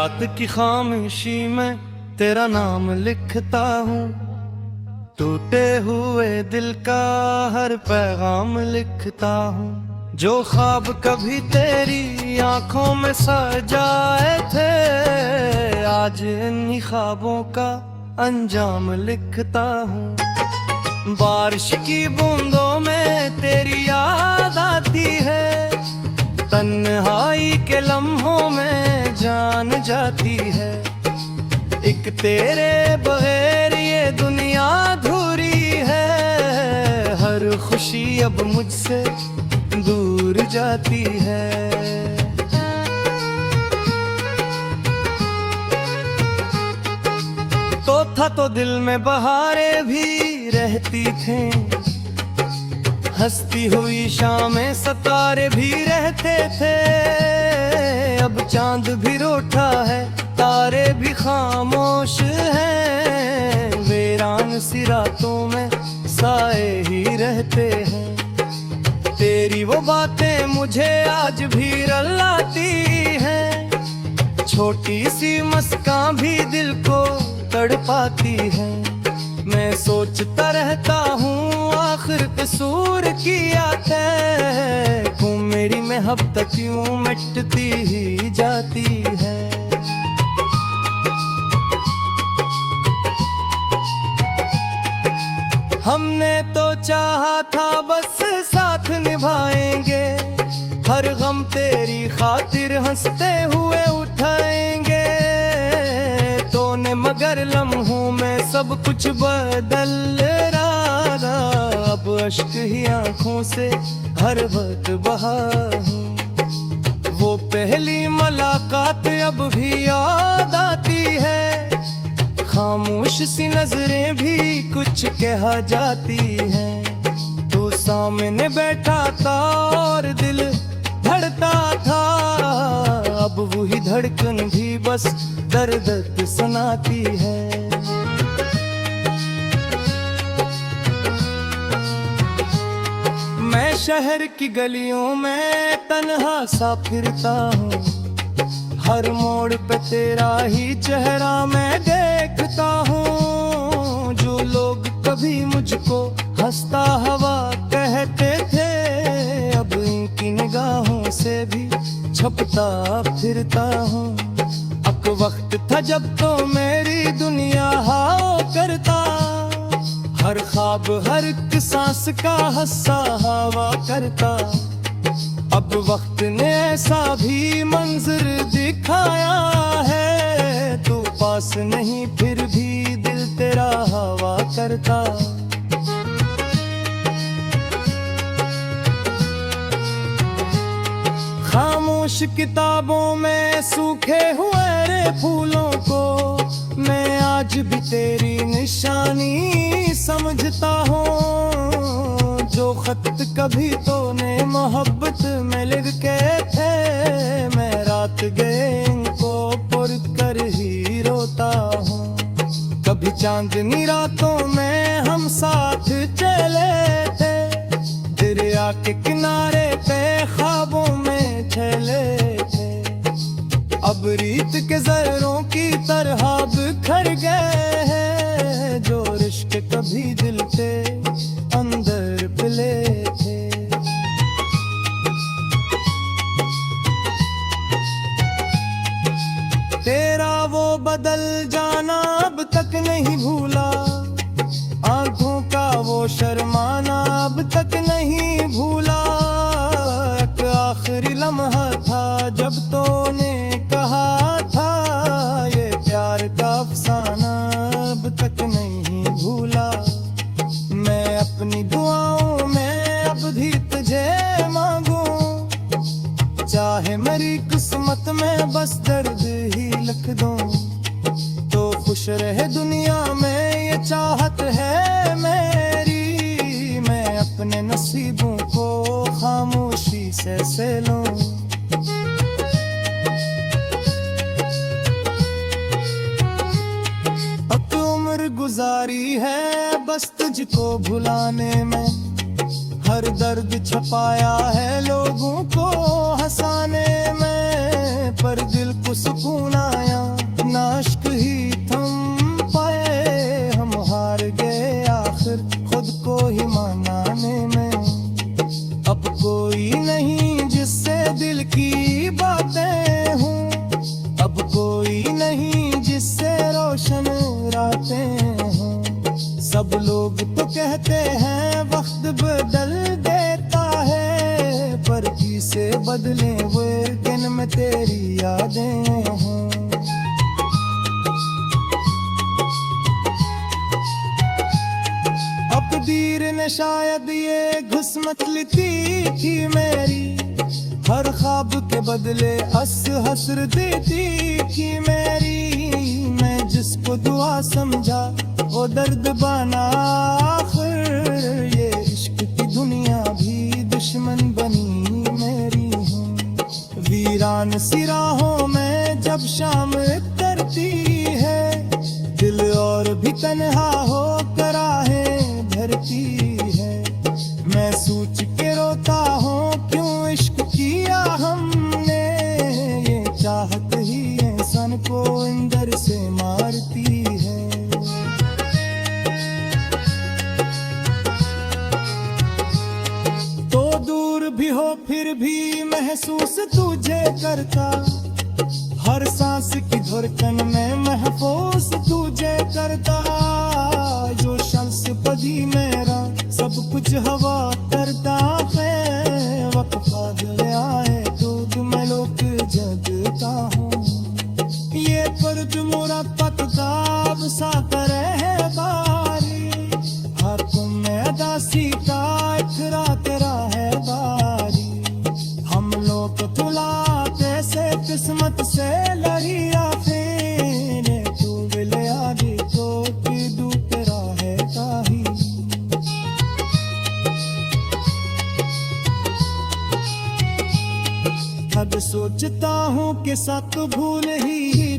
रात की खामोशी में तेरा नाम लिखता हूँ, टूटे हुए दिल का हर पैगाम लिखता हूँ। जो ख्वाब कभी तेरी आंखों में सजाए थे, आज इन्हीं ख्वाबों का अंजाम लिखता हूँ। बारिश की बूंदों में तेरी याद आती है, तन्हाई के लम्हों में जान जाती है। एक तेरे बगैर ये दुनिया अधूरी है, हर खुशी अब मुझसे दूर जाती है। तो था तो दिल में बहारें भी रहती थी, हंसती हुई शामें सितारे भी रहते थे। अब चांद भी रूठा है, तारे भी खामोश हैं, वीरान सी रातों में साए ही रहते हैं। तेरी वो बातें मुझे आज भी रुलाती हैं, छोटी सी मुस्कान भी दिल को तड़पाती है। मैं सोचता रहता हूँ आखिर कसूर किया है, क्यों मेरी मोहब्बत क्यों मिटती ही जाती है। हमने तो चाहा था बस साथ निभाएंगे, हर गम तेरी खातिर हंसते हुए उठाएंगे। तूने मगर लम्हों में सब कुछ बदल रहा, अब अश्क ही आंखों से हर वक्त बहा हूँ। वो पहली मुलाकात अब भी याद आती है, खामोश सी नजरें भी कुछ कहा जाती हैं। तू सामने बैठा था और दिल धड़ता था, अब वही धड़कन भी बस दर्द सुनाती है। मैं शहर की गलियों में तन्हा सा फिरता हूँ, हर मोड़ पे तेरा ही चेहरा मैं देखता हूँ। जो लोग कभी मुझको हंसता हवा कहते थे, अब इनकी निगाहों से भी छपता फिरता हूँ। अब वक्त था जब तो मेरी दुनिया हाँ करता, हर ख्वाब हर एक सांस का हस्सा हवा करता। अब वक्त ने ऐसा भी मंजर दिखाया है, तू पास नहीं फिर भी दिल तेरा हवा करता। खामोश किताबों में सूखे हुए रे फूलों को मैं आज भी तेरी निशानी समझता हूँ। जो खत कभी तूने मोहब्बत में लिख के थे, मैं रात गए इनको पुरत कर ही रोता हूँ। कभी चांदनी रातों में हम साथ चले थे, दरिया के किनारे पे ख्वाबों में चले थे। अब रीत के जरों की तरह बिखर गए हैं, जो रिश्ते कभी दिल के अंदर पिले थे। तेरा वो बदल जाना अब तक नहीं भूला, आंखों का वो शर्माना अब तक नहीं भूला। एक आखिरी लम्हा था जब तूने कहा था, ये प्यार का अफसाना अब तक नहीं भूला। मैं अपनी दुआओं में अब भी तुझे मांगू, चाहे मेरी किस्मत में बस दर्द ही लिख दूं। तो खुश रहे दुनिया में ये चाहत है मेरी, मैं अपने नसीबों को खामोशी से लूं। अब तो उम्र गुजारी है बस तुझको भुलाने में, हर दर्द छपाया है लोगों को हंसाने में। पर दिल को सुकून आया लोग तो कहते हैं वक्त बदल देता है, पर किसे बदले वो दिन में तेरी यादें हैं। तकदीर ने शायद ये घुसमत लिखी थी मेरी, हर ख्वाब के बदले हसर देती थी मेरी। मैं जिसको दुआ समझा वो दर्द बना, आखिर ये इश्क की दुनिया भी दुश्मन बनी मेरी है। वीरान सी राहों में जब शाम उतरती है, दिल और भी तन्हा हो कर आहें भरती है। मैं सोच के रोता हूँ क्यों इश्क किया हमने, ये चाहत ही इंसान को अंदर से मारती है। तो दूर भी हो फिर भी महसूस तुझे करता, हर सांस की धड़कन में महफूज तुझे करता। जो शख्स पदी मेरा सब कुछ हवा करता है, वक्फा दिल आए दूध में लोग जगता हूँ। ये पर्द मोरा पतदाब सा करे है बारी, हाथों में अदासी का इखरा तेरा है बारी। हम लोग तुला कैसे किस्मत से लड़िया फेरे, तू मिले आगे तो दू तेरा है काही। अब सोचता हूँ कि साथ भूल ही